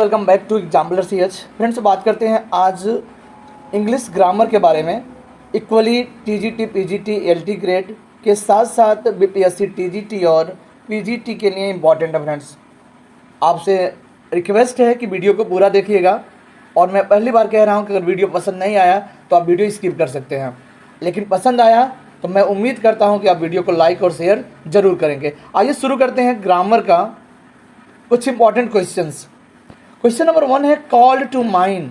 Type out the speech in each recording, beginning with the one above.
Welcome back to exemplar CH। Friends, बात करते हैं आज इंग्लिश ग्रामर के बारे में। Equally TGT PGT LT grade के साथ साथ BPSC TGT और PGT के लिए इम्पॉर्टेंट है। फ्रेंड्स, आपसे रिक्वेस्ट है कि वीडियो को पूरा देखिएगा। और मैं पहली बार कह रहा हूं कि अगर वीडियो पसंद नहीं आया तो आप वीडियो स्किप कर सकते हैं, लेकिन पसंद आया तो मैं उम्मीद करता हूं कि आप वीडियो को लाइक और शेयर ज़रूर करेंगे। आइए शुरू करते हैं ग्रामर का कुछ इंपॉर्टेंट क्वेश्चंस। क्वेश्चन नंबर 1 है called to mind.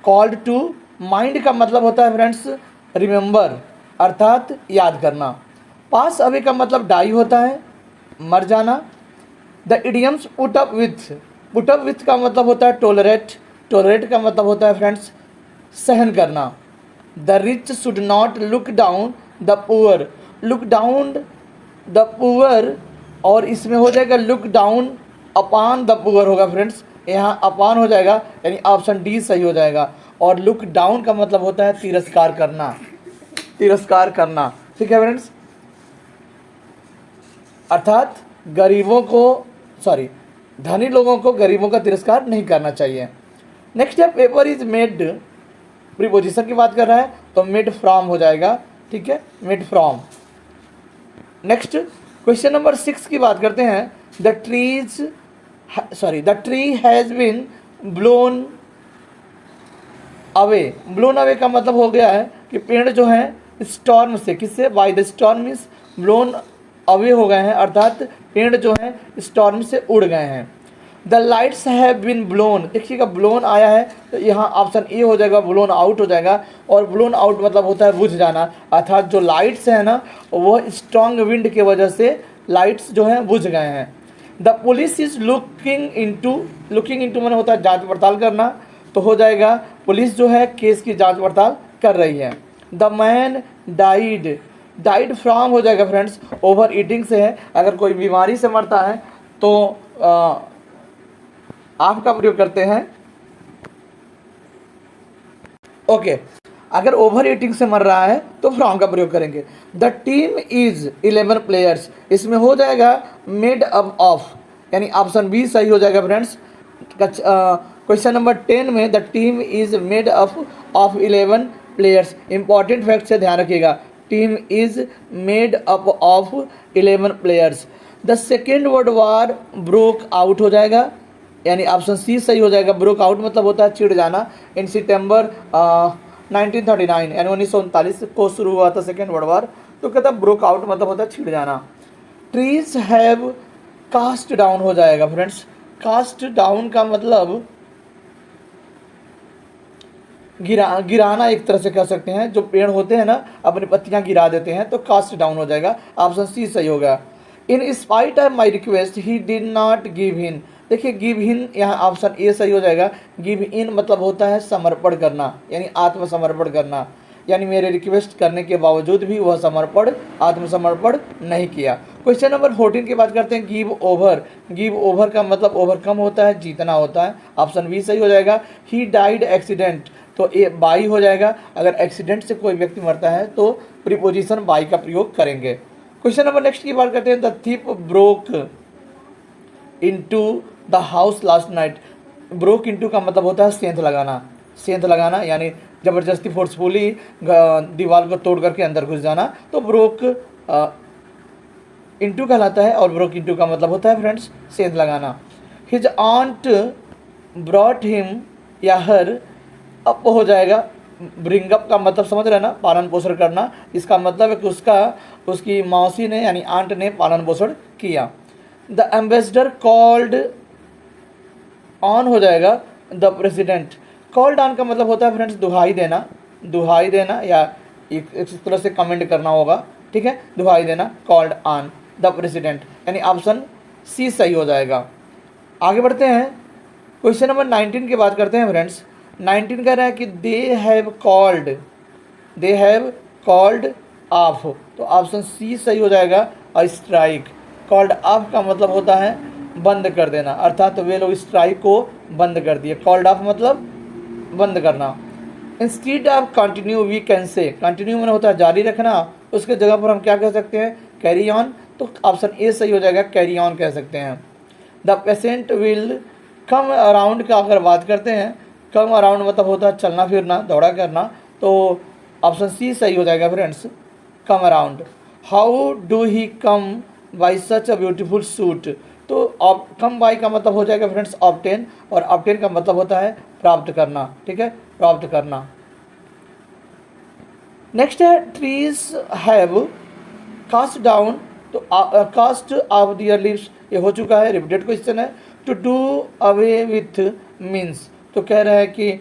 Called to mind का मतलब होता है फ्रेंड्स रिमेंबर, अर्थात याद करना। पास अवे का मतलब डाई होता है, मर जाना। The idioms put up with का मतलब होता है टोलरेट। टोलरेट का मतलब होता है फ्रेंड्स सहन करना। The rich should not look down the poor. Look down the poor, और इसमें हो जाएगा look down upon the poor होगा फ्रेंड्स, यहाँ अपॉन हो जाएगा, यानी ऑप्शन डी सही हो जाएगा। और लुक डाउन का मतलब होता है तिरस्कार करना। तिरस्कार करना, ठीक है फ्रेंड्स, अर्थात गरीबों को धनी लोगों को गरीबों का तिरस्कार नहीं करना चाहिए। नेक्स्ट है पेपर इज मेड। प्रीपोजिशन की बात कर रहा है तो मेड फ्रॉम हो जाएगा, ठीक है, made from. Next question number 6 की बात करते हैं। The tree has been blown away. Blown away का मतलब हो गया है कि पेड़ जो है स्टॉर्म से, किससे, by the storm means blown away हो गए हैं, अर्थात पेड़ जो हैं स्टॉर्म से उड़ गए हैं। The lights have been blown, देखिएगा ब्लोन आया है तो यहाँ ऑप्शन ए हो जाएगा, ब्लोन आउट हो जाएगा। और ब्लोन आउट मतलब होता है बुझ जाना, अर्थात जो लाइट्स हैं ना वो स्ट्रॉन्ग विंड की वजह से लाइट्स जो हैं बुझ गए हैं। The police is looking into मैंने होता है जांच पड़ताल करना, तो हो जाएगा पुलिस जो है केस की जांच पड़ताल कर रही है। द मैन डाइड फ्रॉम हो जाएगा फ्रेंड्स ओवर ईटिंग से है। अगर कोई बीमारी से मरता है तो आपका प्रयोग करते हैं, ओके। अगर ओवर ईटिंग से मर रहा है तो फ्रॉम का प्रयोग करेंगे। द टीम इज 11 प्लेयर्स, इसमें हो जाएगा मेड अप ऑफ, यानी ऑप्शन बी सही हो जाएगा फ्रेंड्स। क्वेश्चन नंबर 10 में the team is made up of 11 players. Important fact से ध्यान रखिएगा, team is made up of 11 players. The second world war broke out हो जाएगा, यानी ऑप्शन सी सही हो जाएगा। ब्रोक आउट मतलब होता है चिढ़ जाना। इन सितंबर 1939 यानी 1939 को शुरू हुआ था सेकेंड वर्ल्ड वार, तो कहता है ब्रोक आउट मतलब होता है छिड़ जाना। ट्रीज हैव कास्ट डाउन हो जाएगा फ्रेंड्स। कास्ट डाउन का मतलब गिराना एक तरह से कह सकते हैं, जो पेड़ होते हैं ना अपनी पत्तियां गिरा देते हैं, तो कास्ट डाउन हो जाएगा, ऑप्शन सी सही होगा। In spite of my request he did not give in, देखिए गिव इन यहाँ ऑप्शन ए सही हो जाएगा। गिव इन मतलब होता है समर्पण करना, यानी आत्मसमर्पण करना, यानी मेरे रिक्वेस्ट करने के बावजूद भी वह आत्मसमर्पण नहीं किया। क्वेश्चन नंबर 14 की बात करते हैं। Give over. गिव ओवर का मतलब ओवरकम होता है, जीतना होता है, ऑप्शन बी सही हो जाएगा। ही डाइड एक्सीडेंट, तो ए बाई हो जाएगा। अगर एक्सीडेंट से कोई व्यक्ति मरता है तो प्रीपोजिशन बाई का प्रयोग करेंगे। क्वेश्चन नंबर नेक्स्ट की बात करते हैं। The thief broke into the house last night. Broke into का मतलब होता है सेंध लगाना। सेंध लगाना यानी ज़बरदस्ती फोर्सफुली दीवार को तोड़ करके अंदर घुस जाना, तो ब्रोक इनटू कहलाता है। और ब्रोक इनटू का मतलब होता है फ्रेंड्स सेंध लगाना। हिज आंट ब्रॉट हिम या हर अप हो जाएगा। ब्रिंग अप का मतलब समझ रहे ना, पालन पोषण करना। इसका मतलब है कि उसकी मौसी ने यानी आंट ने पालन पोषण किया। द एम्बेसडर कॉल्ड ऑन हो जाएगा द प्रेसिडेंट। कॉल्ड ऑन का मतलब होता है फ्रेंड्स दुहाई देना या एक तरह से कमेंट करना होगा, ठीक है, दुहाई देना। कॉल्ड ऑन द प्रेसिडेंट, यानी ऑप्शन सी सही हो जाएगा। आगे बढ़ते हैं, क्वेश्चन नंबर 19 की बात करते हैं फ्रेंड्स। 19 कह रहा है कि दे हैव कॉल्ड ऑफ, तो ऑप्शन सी सही हो जाएगा। और स्ट्राइक, कॉल्ड ऑफ का मतलब होता है बंद कर देना, अर्थात तो वे लोग स्ट्राइक को बंद कर दिए। कॉल्ड ऑफ मतलब बंद करना। Instead of continue we can say, continue में होता है जारी रखना, उसके जगह पर हम क्या कह सकते हैं, कैरी ऑन, तो ऑप्शन ए सही हो जाएगा, कैरी ऑन कह सकते हैं। The patient will come around का अगर बात करते हैं, कम अराउंड मतलब होता है चलना फिरना, दौड़ा करना, तो ऑप्शन सी सही हो जाएगा friends, come around. How do he come by such a beautiful suit, तो कम बाई का मतलब हो जाएगा फ्रेंड्स ऑब्टेन, और ऑब्टेन का मतलब होता है प्राप्त करना, ठीक है, प्राप्त करना। नेक्स्ट है ट्रीज हैव कास्ट डाउन, तो कास्ट ऑफ दियर लिव्स ये हो चुका है, रिपीटेड क्वेश्चन है। To do away with means, तो कह रहा है कि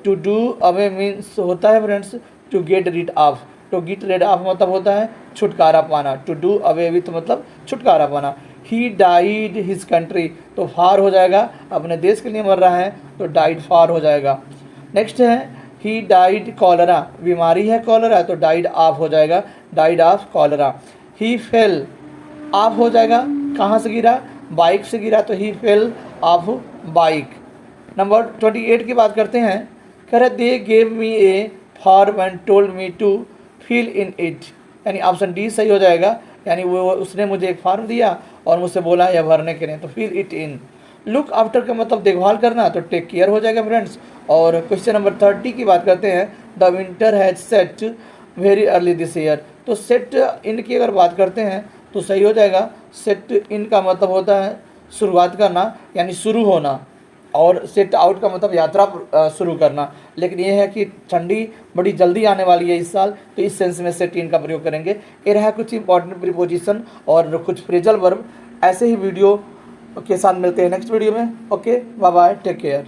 टू डू अवे मीन्स होता है friends to get rid off, to get rid off मतलब होता है छुटकारा पाना, टू डू अवे विथ मतलब छुटकारा पाना। ही डाइड हिज कंट्री, तो फार हो जाएगा, अपने देश के लिए मर रहा है तो डाइड फार हो जाएगा। नेक्स्ट है ही डाइड कॉलरा, बीमारी है कॉलरा तो डाइड ऑफ हो जाएगा, died off cholera. He fell, off हो जाएगा, कहाँ से गिरा, बाइक से गिरा, तो he fell off bike. Number 28 की बात करते हैं, कह रहे they gave me a form and told me to fill in it, यानी ऑप्शन डी सही हो जाएगा, यानी वो उसने मुझे एक फॉर्म दिया और मुझसे बोला यह भरने के लिए, तो fill it in. Look after का मतलब देखभाल करना, तो टेक केयर हो जाएगा फ्रेंड्स। और क्वेश्चन नंबर 30 की बात करते हैं, the winter has set very early this year, तो सेट इन की अगर बात करते हैं तो सही हो जाएगा, सेट इन का मतलब होता है शुरुआत करना यानी शुरू होना, और सेट आउट का मतलब यात्रा शुरू करना। लेकिन ये है कि ठंडी बड़ी जल्दी आने वाली है इस साल, तो इस सेंस में सेट इन का प्रयोग करेंगे। ये रहा कुछ इंपॉर्टेंट प्रीपोजिशन और कुछ फ्रेजल वर्ब। ऐसे ही वीडियो के साथ मिलते हैं नेक्स्ट वीडियो में। Okay, bye bye, take care.